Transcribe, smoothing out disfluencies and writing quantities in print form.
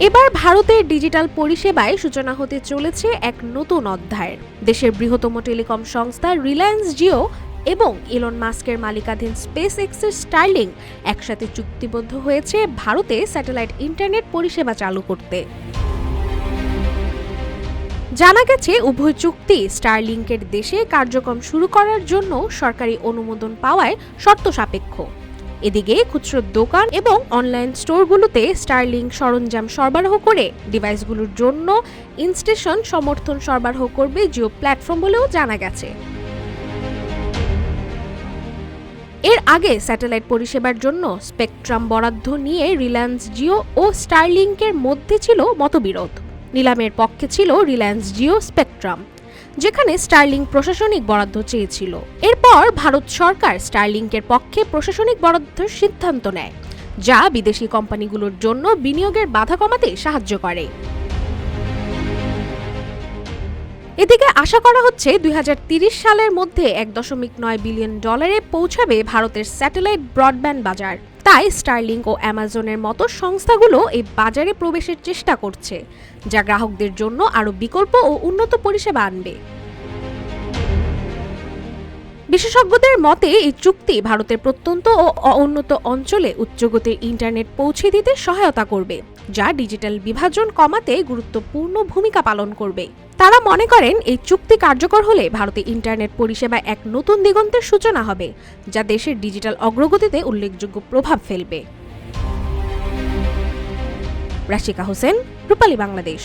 এবার ভারতের ডিজিটাল পরিষেবায় সূচনা হতে চলেছে এক নতুন অধ্যায়ের। দেশের বৃহত্তম টেলিকম সংস্থা রিলায়েন্স জিও এবং ইলন মাস্কের মালিকাধীন স্পেস এক্সের স্টারলিং একসাথে চুক্তিবদ্ধ হয়েছে ভারতে স্যাটেলাইট ইন্টারনেট পরিষেবা চালু করতে। জানা গেছে, উভয় চুক্তি স্টারলিংকের দেশে কার্যক্রম শুরু করার জন্য সরকারি অনুমোদন পাওয়ায় শর্ত সাপেক্ষ। এদিকে খুচরো দোকান এবং অনলাইন স্টোরগুলোতে স্টারলিংক সরঞ্জাম সরবরাহ করে ডিভাইসগুলোর জন্য ইনস্টেশন সমর্থন সরবরাহ করবে জিও প্ল্যাটফর্ম বলেও জানা গেছে। এর আগে স্যাটেলাইট পরিষেবার জন্য স্পেকট্রাম বরাদ্দ নিয়ে রিলায়েন্স জিও ও স্টারলিংকের মধ্যে ছিল মতবিরোধ। নিলামের পক্ষে ছিল রিলায়েন্স জিও স্পেকট্রাম, যেখানে স্টারলিংক প্রশাসনিক বরাদ্দ চেয়েছিল। এরপর ভারত সরকার স্টারলিংকের পক্ষে প্রশাসনিক বরাদ্দের সিদ্ধান্ত নেয়, যা বিদেশি কোম্পানিগুলোর জন্য বিনিয়োগের বাধা কমাতে সাহায্য করে। এদিকে আশা করা হচ্ছে 2030 সালের মধ্যে $1.9 বিলিয়ন পৌঁছাবে ভারতের স্যাটেলাইট ব্রডব্যান্ড বাজার। তাই স্টারলিংক ও অ্যামাজনের মতো সংস্থাগুলো এই বাজারে প্রবেশের চেষ্টা করছে, যা গ্রাহকদের জন্য আরও বিকল্প ও উন্নত পরিষেবা আনবে। বিশেষজ্ঞদের মতে এই চুক্তি ভারতের প্রত্যন্ত ও অনুন্নত অঞ্চলে উচ্চগতির ইন্টারনেট পৌঁছে দিতে সহায়তা করবে, যা ডিজিটাল বিভাজন কমাতে গুরুত্বপূর্ণ ভূমিকা পালন করবে। তারা মনে করেন, এই চুক্তি কার্যকর হলে ভারতে ইন্টারনেট পরিষেবায় এক নতুন দিগন্তের সূচনা হবে, যা দেশের ডিজিটাল অগ্রগতিতে উল্লেখযোগ্য প্রভাব ফেলবে। রাশিকা হোসেন, রূপালী বাংলাদেশ।